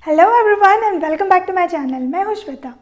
Hello everyone and welcome back to my channel. मैं हूँ Shweta.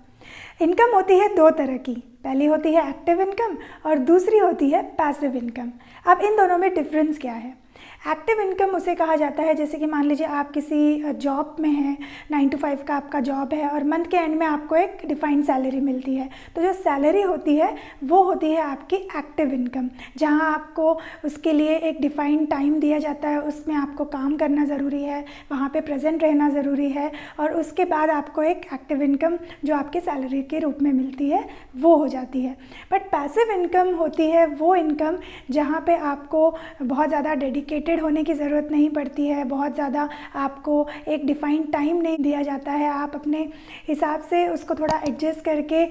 Income होती है दो तरह की, पहली होती है एक्टिव इनकम और दूसरी होती है पैसिव इनकम। अब इन दोनों में डिफरेंस क्या है? एक्टिव इनकम उसे कहा जाता है जैसे कि मान लीजिए आप किसी जॉब में हैं, 9 to 5 का आपका जॉब है और मंथ के एंड में आपको एक डिफाइंड सैलरी मिलती है। तो जो सैलरी होती है वो होती है आपकी एक्टिव इनकम, जहां आपको उसके लिए एक डिफाइंड टाइम दिया जाता है, उसमें आपको काम करना ज़रूरी है, वहां पे प्रेजेंट रहना ज़रूरी है और उसके बाद आपको एक एक्टिव इनकम जो आपके सैलरी के रूप में मिलती है वो हो जाती है। बट पैसिव इनकम होती है वो इनकम जहाँ पे आपको बहुत ज़्यादा डेडिकेटेड होने की ज़रूरत नहीं पड़ती है, बहुत ज़्यादा आपको एक डिफाइंड टाइम नहीं दिया जाता है, आप अपने हिसाब से उसको थोड़ा एडजस्ट करके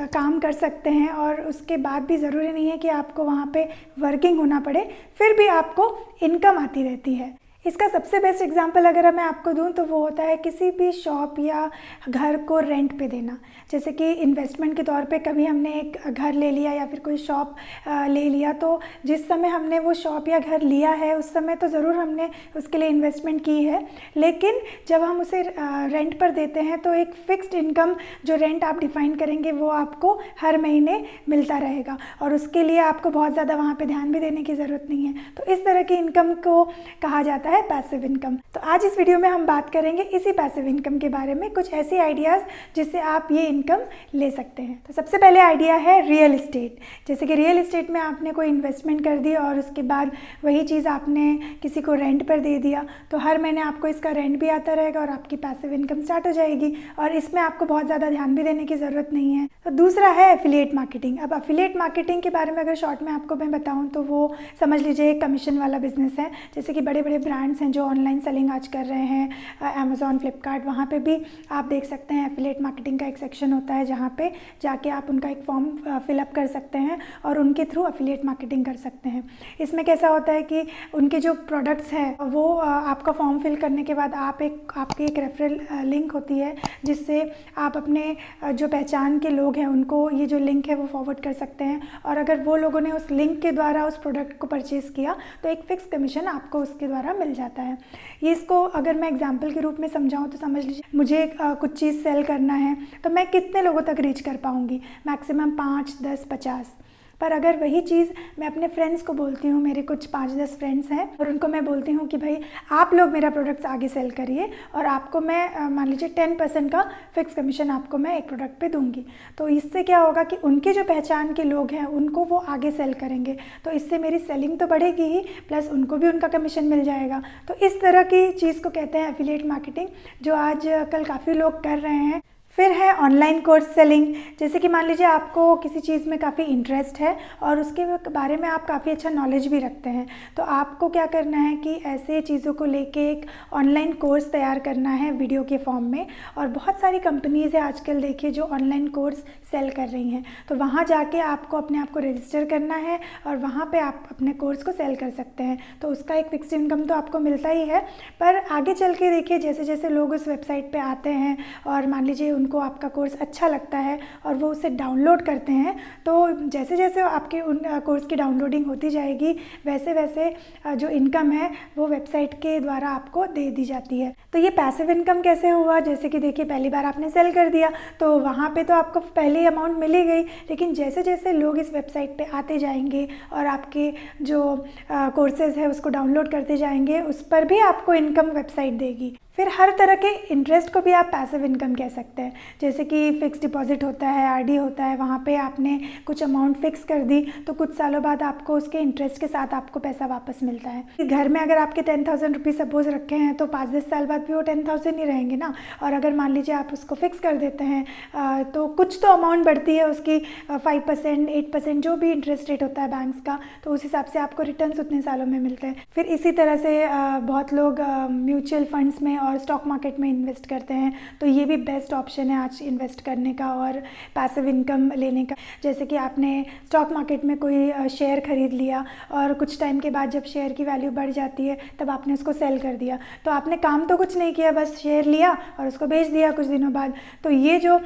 काम कर सकते हैं और उसके बाद भी ज़रूरी नहीं है कि आपको वहाँ पे वर्किंग होना पड़े, फिर भी आपको इनकम आती रहती है। इसका सबसे बेस्ट एग्जांपल अगर मैं आपको दूं तो वो होता है किसी भी शॉप या घर को रेंट पे देना। जैसे कि इन्वेस्टमेंट के तौर पे कभी हमने एक घर ले लिया या फिर कोई शॉप ले लिया, तो जिस समय हमने वो शॉप या घर लिया है उस समय तो ज़रूर हमने उसके लिए इन्वेस्टमेंट की है, लेकिन जब हम उसे रेंट पर देते हैं तो एक फ़िक्स्ड इनकम जो रेंट आप डिफ़ाइन करेंगे वो आपको हर महीने मिलता रहेगा और उसके लिए आपको बहुत ज़्यादा वहाँ पर ध्यान भी देने की ज़रूरत नहीं है। तो इस तरह की इनकम को कहा जाता है पैसिव इनकम। तो आज इस वीडियो में हम बात करेंगे इसी पैसिव इनकम के बारे में, कुछ ऐसी आइडियाज़ जिससे आप ये इनकम ले सकते हैं। तो सबसे पहले आइडिया है रियल इस्टेट। जैसे कि रियल इस्टेट में आपने कोई इन्वेस्टमेंट कर दी और उसके बाद वही चीज़ आपने किसी को रेंट पर दे दिया, तो हर महीने आपको इसका रेंट भी आता रहेगा और आपकी पैसिव इनकम स्टार्ट हो जाएगी और इसमें आपको बहुत ज़्यादा ध्यान भी देने की ज़रूरत नहीं है। तो दूसरा है एफिलिएट मार्केटिंग। अब एफिलिएट मार्केटिंग के बारे में अगर शॉर्ट में आपको मैं बताऊँ तो वो समझ लीजिए एक कमीशन वाला बिजनेस है। जैसे कि बड़े बड़े ब्रांड्स हैं जो ऑनलाइन सेलिंग आज कर रहे हैं, अमेज़ॉन, फ्लिपकार्ट, वहाँ पे भी आप देख सकते हैं एफिलिएट मार्केटिंग का एक सेक्शन होता है जहाँ पे जाके आप उनका एक फॉर्म फिलअप कर सकते हैं और उनके थ्रू एफिलिएट मार्केटिंग कर सकते हैं। इसमें कैसा होता है कि उनके जो प्रोडक्ट्स हैं वो आपका फॉर्म फिल करने के बाद आपकी एक रेफरल लिंक होती है जिससे आप अपने जो पहचान के लोग हैं उनको ये जो लिंक है वो फॉरवर्ड कर सकते हैं और अगर वो लोगों ने उस लिंक के द्वारा उस प्रोडक्ट को परचेज़ किया तो एक फ़िक्स कमीशन आपको उसके द्वारा मिल जाता है। ये इसको अगर मैं एग्जांपल के रूप में समझाऊं तो समझ लीजिए मुझे कुछ चीज़ सेल करना है तो मैं कितने लोगों तक रीच कर पाऊंगी? मैक्सिमम 5, 10, 50। पर अगर वही चीज़ मैं अपने फ्रेंड्स को बोलती हूँ, मेरे कुछ 5-10 फ्रेंड्स हैं और उनको मैं बोलती हूँ कि भाई आप लोग मेरा प्रोडक्ट्स आगे सेल करिए और आपको मैं मान लीजिए 10% का फिक्स कमीशन आपको मैं एक प्रोडक्ट पे दूंगी, तो इससे क्या होगा कि उनके जो पहचान के लोग हैं उनको वो आगे सेल करेंगे, तो इससे मेरी सेलिंग तो बढ़ेगी ही प्लस उनको भी उनका कमीशन मिल जाएगा। तो इस तरह की चीज़ को कहते हैं एफिलिएट मार्केटिंग, जो आज कल काफ़ी लोग कर रहे हैं। फिर है ऑनलाइन कोर्स सेलिंग। जैसे कि मान लीजिए आपको किसी चीज़ में काफ़ी इंटरेस्ट है और उसके बारे में आप काफ़ी अच्छा नॉलेज भी रखते हैं, तो आपको क्या करना है कि ऐसे चीज़ों को लेके एक ऑनलाइन कोर्स तैयार करना है वीडियो के फॉर्म में। और बहुत सारी कंपनीज़ है आजकल देखिए जो ऑनलाइन कोर्स सेल कर रही हैं, तो वहाँ जाके आपको अपने आप को रजिस्टर करना है और वहाँ पे आप अपने कोर्स को सेल कर सकते हैं। तो उसका एक फिक्स्ड इनकम तो आपको मिलता ही है, पर आगे चल के देखिए जैसे जैसे लोग उस वेबसाइट पे आते हैं और मान लीजिए उनको आपका कोर्स अच्छा लगता है और वो उसे डाउनलोड करते हैं, तो जैसे जैसे आपके उन कोर्स की डाउनलोडिंग होती जाएगी वैसे वैसे जो इनकम है वो वेबसाइट के द्वारा आपको दे दी जाती है। तो ये पैसिव इनकम कैसे हुआ? जैसे कि देखिए पहली बार आपने सेल कर दिया तो वहाँ पे तो आपको पहले अमाउंट मिली गई, लेकिन जैसे जैसे लोग इस वेबसाइट पे आते जाएंगे और आपके जो कोर्सेज़ है उसको डाउनलोड करते जाएंगे, उस पर भी आपको इनकम वेबसाइट देगी। फिर हर तरह के इंटरेस्ट को भी आप पैसिव इनकम कह सकते हैं। जैसे कि फ़िक्स डिपॉजिट होता है, आरडी होता है, वहाँ पे आपने कुछ अमाउंट फ़िक्स कर दी तो कुछ सालों बाद आपको उसके इंटरेस्ट के साथ आपको पैसा वापस मिलता है। घर में अगर आपके 10,000 रुपीज़ सपोज रखे हैं तो 5-10 साल बाद भी वो 10,000 ही रहेंगे ना। और अगर मान लीजिए आप उसको फिक्स कर देते हैं तो कुछ तो अमाउंट बढ़ती है उसकी, 5%, 8% जो भी इंटरेस्ट रेट होता है बैंक्स का, तो उस हिसाब से आपको रिटर्न्स उतने सालों में मिलते हैं। फिर इसी तरह से बहुत लोग म्यूचुअल फंड्स में और स्टॉक मार्केट में इन्वेस्ट करते हैं, तो ये भी बेस्ट ऑप्शन है आज इन्वेस्ट करने का और पैसिव इनकम लेने का। जैसे कि आपने स्टॉक मार्केट में कोई शेयर खरीद लिया और कुछ टाइम के बाद जब शेयर की वैल्यू बढ़ जाती है तब आपने उसको सेल कर दिया, तो आपने काम तो कुछ नहीं किया, बस शेयर लिया और उसको बेच दिया कुछ दिनों बाद। तो ये जो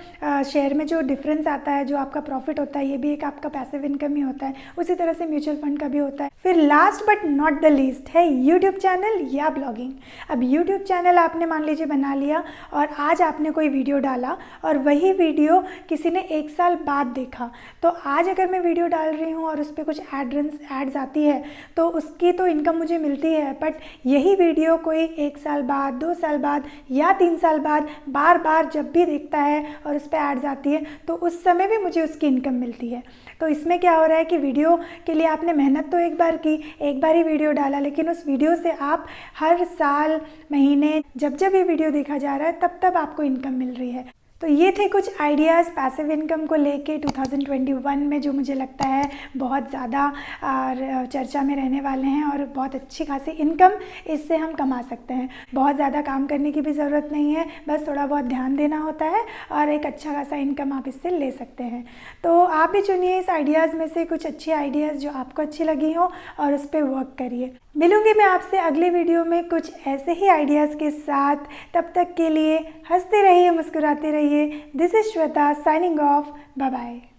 शेयर में जो डिफरेंस आता है, जो आपका प्रॉफिट होता है, ये भी एक आपका पैसिव इनकम ही होता है। उसी तरह से म्यूचुअल फंड का भी होता है। फिर last but not the least है यूट्यूब चैनल या ब्लॉगिंग। अब यूट्यूब चैनल आपने मान लीजिए बना लिया और आज आपने कोई वीडियो डाला और वही वीडियो किसी ने 1 साल बाद देखा, तो आज अगर मैं वीडियो डाल रही हूँ और उस पर कुछ एड्स आती है तो उसकी तो इनकम मुझे मिलती है, बट यही वीडियो कोई 1 साल बाद, 2 साल बाद या 3 साल बाद बार बार जब भी देखता है और उस पर एड्स आती है तो उस समय भी मुझे उसकी इनकम मिलती है। तो इसमें क्या हो रहा है कि वीडियो के लिए आपने मेहनत तो एक बार की, एक बार ही वीडियो डाला, लेकिन उस वीडियो से आप हर साल, महीने, जब जब ये वीडियो देखा जा रहा है तब तब आपको इनकम मिल रही है। तो ये थे कुछ आइडियाज़ पैसिव इनकम को लेके 2021 में जो मुझे लगता है बहुत ज़्यादा चर्चा में रहने वाले हैं और बहुत अच्छी खासी इनकम इससे हम कमा सकते हैं। बहुत ज़्यादा काम करने की भी ज़रूरत नहीं है, बस थोड़ा बहुत ध्यान देना होता है और एक अच्छा खासा इनकम आप इससे ले सकते हैं। तो आप भी चुनिए इस आइडियाज़ में से कुछ अच्छी आइडियाज़ जो आपको अच्छी लगी हो और उस पर वर्क करिए। मिलूंगी मैं आपसे अगले वीडियो में कुछ ऐसे ही आइडियाज़ के साथ। तब तक के लिए हंसते रहिए, मुस्कुराते रहिए। This is Shweta signing off. Bye bye.